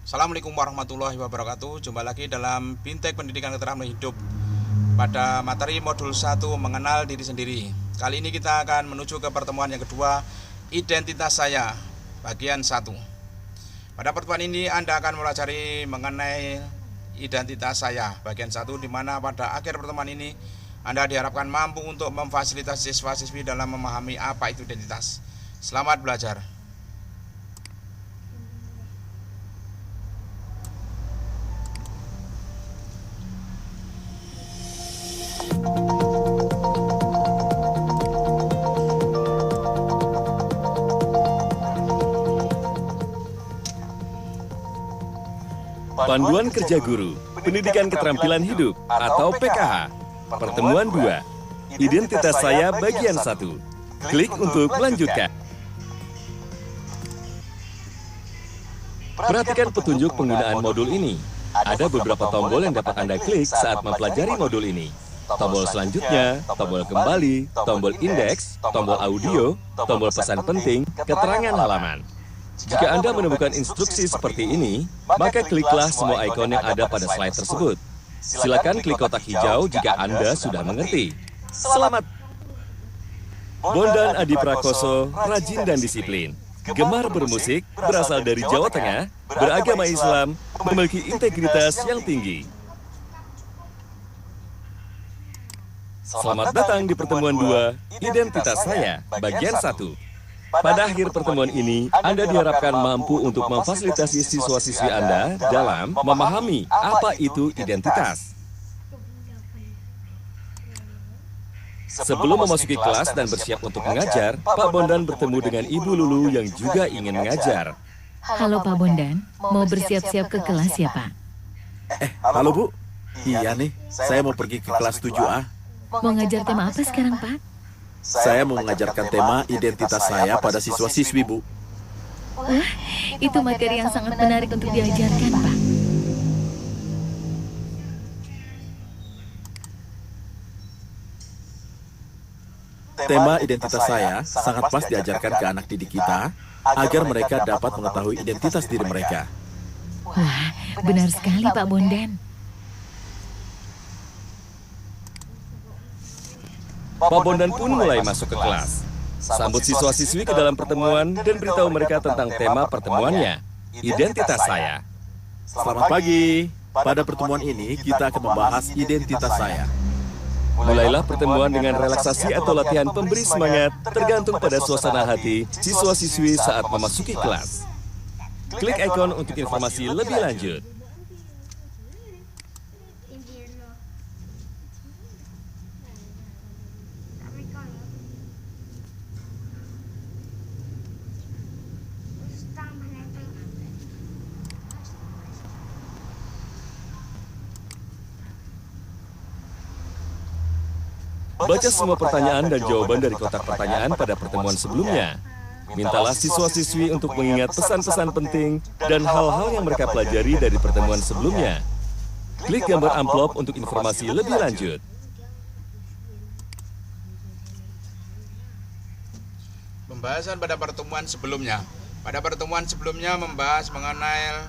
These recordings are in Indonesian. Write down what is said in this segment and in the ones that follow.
Assalamualaikum warahmatullahi wabarakatuh. Jumpa lagi dalam Bintek Pendidikan Keterampilan Hidup pada materi modul 1 mengenal diri sendiri. Kali ini kita akan menuju ke pertemuan yang kedua, identitas saya, bagian 1. Pada pertemuan ini Anda akan mempelajari mengenai identitas saya, bagian 1, di mana pada akhir pertemuan ini Anda diharapkan mampu untuk memfasilitasi siswa-siswi dalam memahami apa itu identitas. Selamat belajar. Panduan Kerja Guru, Pendidikan Keterampilan Hidup atau PKH. Pertemuan 2. Identitas saya bagian 1. Klik untuk melanjutkan. Perhatikan petunjuk penggunaan modul ini. Ada beberapa tombol yang dapat Anda klik saat mempelajari modul ini. Tombol selanjutnya, tombol kembali, tombol indeks, tombol audio, tombol pesan penting, keterangan halaman. Jika Anda menemukan instruksi seperti ini, maka kliklah semua ikon yang ada pada slide tersebut. Silakan klik kotak hijau jika Anda sudah mengerti. Selamat! Bondan Adi Prakoso, rajin dan disiplin. Gemar bermusik, berasal dari Jawa Tengah, beragama Islam, memiliki integritas yang tinggi. Selamat datang di pertemuan 2, Identitas Saya, bagian 1. Pada akhir pertemuan ini, Anda diharapkan mampu untuk memfasilitasi siswa-siswi Anda dalam memahami apa itu identitas. Sebelum memasuki kelas dan bersiap untuk mengajar, Pak Bondan bertemu dengan Ibu Lulu yang juga ingin mengajar. Halo Pak Bondan, mau bersiap-siap ke kelas ya Pak? Halo Bu. Iya nih, saya mau pergi ke kelas 7A. Mau ngajar tema apa sekarang Pak? Saya mau mengajarkan tema identitas saya pada siswa-siswi, Bu. Wah, itu materi yang sangat menarik untuk diajarkan Pak. Tema identitas saya sangat pas diajarkan ke anak didik kita agar mereka dapat mengetahui identitas diri mereka. Wah, benar sekali Pak Bondan. Pak Bondan pun mulai masuk ke kelas. Sambut siswa-siswi ke dalam pertemuan dan beritahu mereka tentang tema pertemuannya, identitas saya. Selamat pagi. Pada pertemuan ini kita akan membahas identitas saya. Mulailah pertemuan dengan relaksasi atau latihan pemberi semangat tergantung pada suasana hati siswa-siswi saat memasuki kelas. Klik ikon untuk informasi lebih lanjut. Baca semua pertanyaan dan jawaban dari kotak pertanyaan pada pertemuan sebelumnya. Mintalah siswa-siswi untuk mengingat pesan-pesan penting dan hal-hal yang mereka pelajari dari pertemuan sebelumnya. Klik gambar amplop untuk informasi lebih lanjut. Pembahasan pada pertemuan sebelumnya. Pada pertemuan sebelumnya membahas mengenai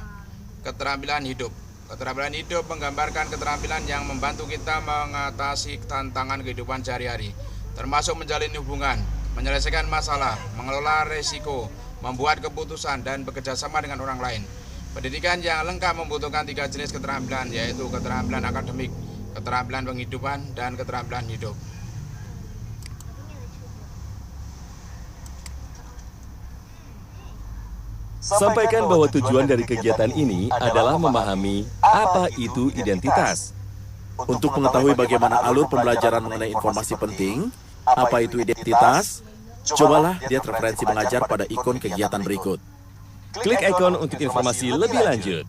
keterampilan hidup. Keterampilan hidup menggambarkan keterampilan yang membantu kita mengatasi tantangan kehidupan sehari-hari, termasuk menjalin hubungan, menyelesaikan masalah, mengelola resiko, membuat keputusan, dan bekerja sama dengan orang lain. Pendidikan yang lengkap membutuhkan 3 jenis keterampilan, yaitu keterampilan akademik, keterampilan penghidupan, dan keterampilan hidup. Sampaikan bahwa tujuan dari kegiatan ini adalah memahami apa itu identitas. Untuk mengetahui bagaimana alur pembelajaran mengenai informasi penting, apa itu identitas, cobalah lihat referensi mengajar pada ikon kegiatan berikut. Klik ikon untuk informasi lebih lanjut.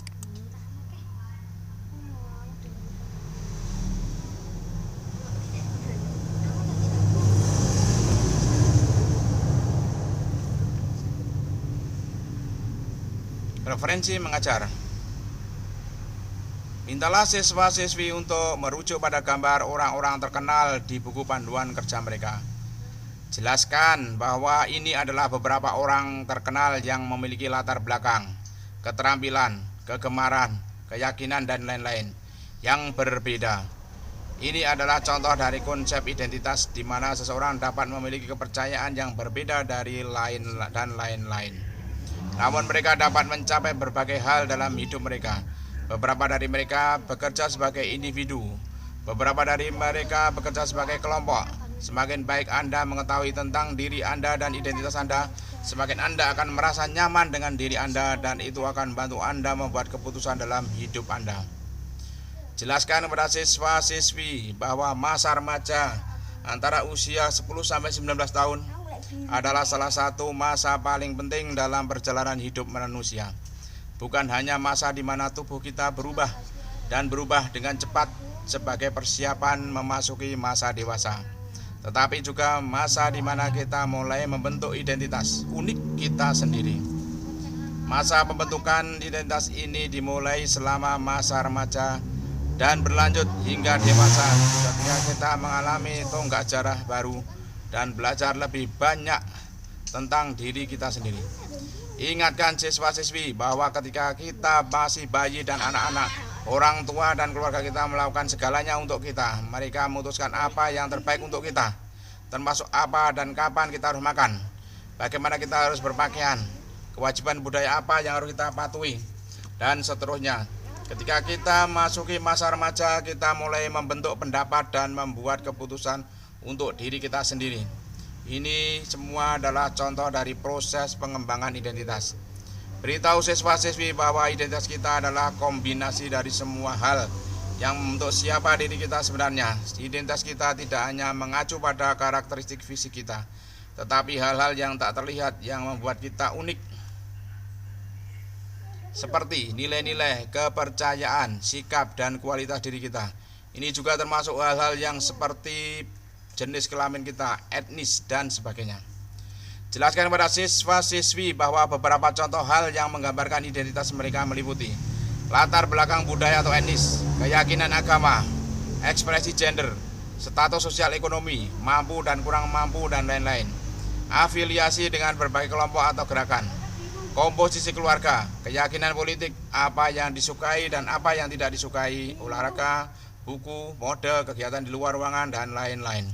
Referensi mengajar. Mintalah siswa-siswi untuk merujuk pada gambar orang-orang terkenal di buku panduan kerja mereka. Jelaskan bahwa ini adalah beberapa orang terkenal yang memiliki latar belakang, keterampilan, kegemaran, keyakinan, dan lain-lain yang berbeda. Ini adalah contoh dari konsep identitas di mana seseorang dapat memiliki kepercayaan yang berbeda dari lain-lain. Namun mereka dapat mencapai berbagai hal dalam hidup mereka. Beberapa dari mereka bekerja sebagai individu, beberapa dari mereka bekerja sebagai kelompok. Semakin baik Anda mengetahui tentang diri Anda dan identitas Anda, semakin Anda akan merasa nyaman dengan diri Anda, dan itu akan membantu Anda membuat keputusan dalam hidup Anda. Jelaskan kepada siswa-siswi bahwa masa remaja antara usia 10 sampai 19 tahun adalah salah satu masa paling penting dalam perjalanan hidup manusia. Bukan hanya masa di mana tubuh kita berubah dengan cepat sebagai persiapan memasuki masa dewasa, tetapi juga masa di mana kita mulai membentuk identitas unik kita sendiri. Masa pembentukan identitas ini dimulai selama masa remaja dan berlanjut hingga dewasa, ketika kita mengalami tonggak sejarah baru dan belajar lebih banyak tentang diri kita sendiri. Ingatkan siswa-siswi bahwa ketika kita masih bayi dan anak-anak, orang tua dan keluarga kita melakukan segalanya untuk kita. Mereka memutuskan apa yang terbaik untuk kita, termasuk apa dan kapan kita harus makan, bagaimana kita harus berpakaian, kewajiban budaya apa yang harus kita patuhi, dan seterusnya. Ketika kita masuki masa remaja, kita mulai membentuk pendapat dan membuat keputusan untuk diri kita sendiri. Ini semua adalah contoh dari proses pengembangan identitas. Beritahu siswa-siswi bahwa identitas kita adalah kombinasi dari semua hal yang membentuk siapa diri kita sebenarnya. Identitas kita tidak hanya mengacu pada karakteristik fisik kita, tetapi hal-hal yang tak terlihat yang membuat kita unik, seperti nilai-nilai, kepercayaan, sikap, dan kualitas diri kita. Ini juga termasuk hal-hal yang seperti jenis kelamin kita, etnis, dan sebagainya. Jelaskan kepada siswa-siswi bahwa beberapa contoh hal yang menggambarkan identitas mereka meliputi latar belakang budaya atau etnis, keyakinan agama, ekspresi gender, status sosial ekonomi, mampu dan kurang mampu, dan lain-lain. Afiliasi dengan berbagai kelompok atau gerakan, komposisi keluarga, keyakinan politik, apa yang disukai dan apa yang tidak disukai, olahraga, buku, mode, kegiatan di luar ruangan, dan lain-lain.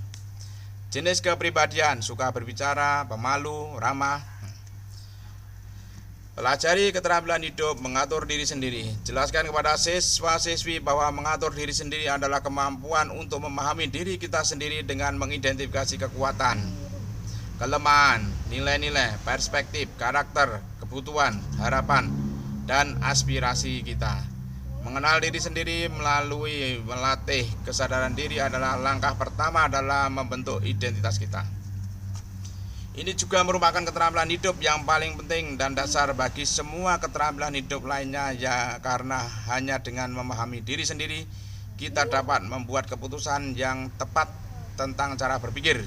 Jenis kepribadian, suka berbicara, pemalu, ramah. Pelajari keterampilan hidup, mengatur diri sendiri. Jelaskan kepada siswa-siswi bahwa mengatur diri sendiri adalah kemampuan untuk memahami diri kita sendiri dengan mengidentifikasi kekuatan, kelemahan, nilai-nilai, perspektif, karakter, kebutuhan, harapan, dan aspirasi kita. Mengenal diri sendiri melalui melatih kesadaran diri adalah langkah pertama dalam membentuk identitas kita. Ini juga merupakan keterampilan hidup yang paling penting dan dasar bagi semua keterampilan hidup lainnya, ya, karena hanya dengan memahami diri sendiri kita dapat membuat keputusan yang tepat tentang cara berpikir,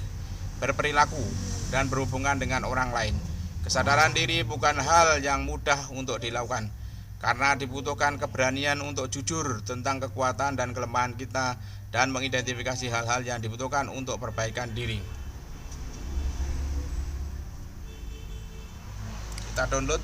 berperilaku, dan berhubungan dengan orang lain. Kesadaran diri bukan hal yang mudah untuk dilakukan, karena dibutuhkan keberanian untuk jujur tentang kekuatan dan kelemahan kita dan mengidentifikasi hal-hal yang dibutuhkan untuk perbaikan diri. Kita download.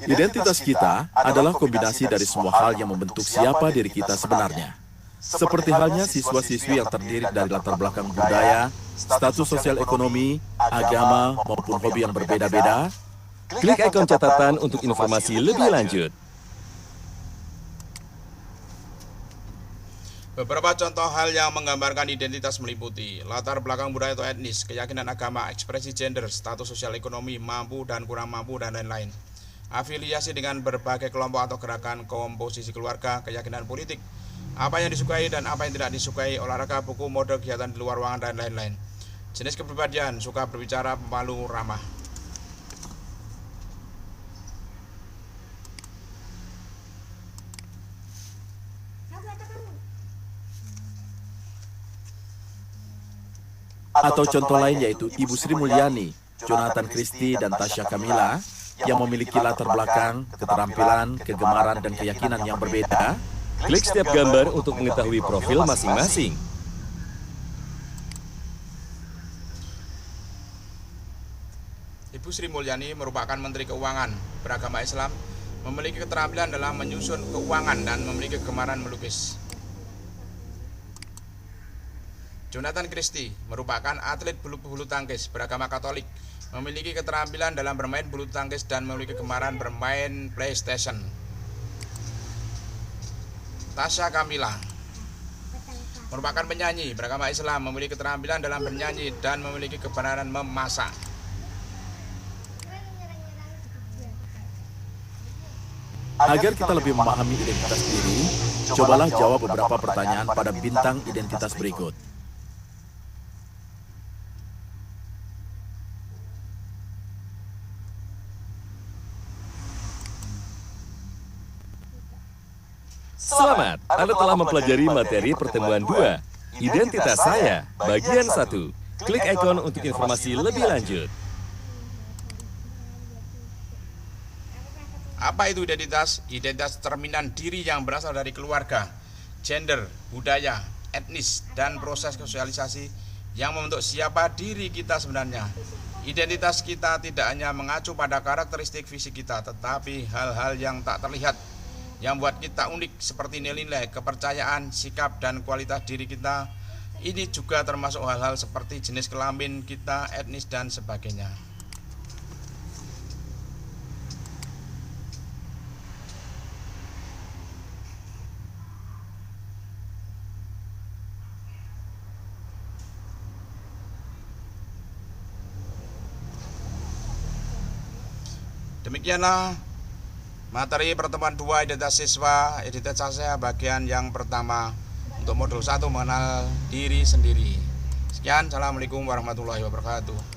Identitas kita adalah kombinasi dari semua hal yang membentuk siapa diri kita sebenarnya. Seperti halnya siswa-siswi yang terdiri dari latar belakang budaya, status sosial ekonomi, agama, maupun hobi yang berbeda-beda. Klik ikon catatan untuk informasi lebih lanjut. Beberapa contoh hal yang menggambarkan identitas meliputi latar belakang budaya atau etnis, keyakinan agama, ekspresi gender, status sosial ekonomi, mampu dan kurang mampu, dan lain-lain. Afiliasi dengan berbagai kelompok atau gerakan, komposisi keluarga, keyakinan politik, apa yang disukai dan apa yang tidak disukai, olahraga, buku, mode, kegiatan di luar ruangan, dan lain-lain. Jenis kepribadian, suka berbicara, pemalu, ramah. Atau contoh lain yaitu Ibu Sri Mulyani, Jonathan Christie dan Tasya Kamila yang memiliki latar belakang, keterampilan, kegemaran, dan keyakinan yang berbeda. Klik setiap gambar untuk mengetahui profil masing-masing. Ibu Sri Mulyani merupakan Menteri Keuangan beragama Islam, memiliki keterampilan dalam menyusun keuangan dan memiliki kegemaran melukis. Jonathan Christie merupakan atlet bulu tangkis beragama Katolik, memiliki keterampilan dalam bermain bulu tangkis dan memiliki kegemaran bermain PlayStation. Tasya Kamila merupakan penyanyi beragama Islam, memiliki keterampilan dalam bernyanyi dan memiliki kegemaran memasak. Agar kita lebih memahami identitas diri, cobalah jawab beberapa pertanyaan pada bintang identitas berikut. Selamat, Anda telah mempelajari materi pertemuan 2, Identitas Saya, bagian 1. Klik ikon untuk informasi lebih lanjut. Apa itu identitas? Identitas cerminan diri yang berasal dari keluarga, gender, budaya, etnis, dan proses sosialisasi yang membentuk siapa diri kita sebenarnya. Identitas kita tidak hanya mengacu pada karakteristik fisik kita, tetapi hal-hal yang tak terlihat yang buat kita unik seperti nilai-nilai, kepercayaan, sikap, dan kualitas diri kita. Ini juga termasuk hal-hal seperti jenis kelamin kita, etnis, dan sebagainya. Demikianlah materi pertemuan 2 identitas siswa, identitas saya bagian yang pertama untuk modul 1 mengenal diri sendiri. Sekian, Assalamualaikum warahmatullahi wabarakatuh.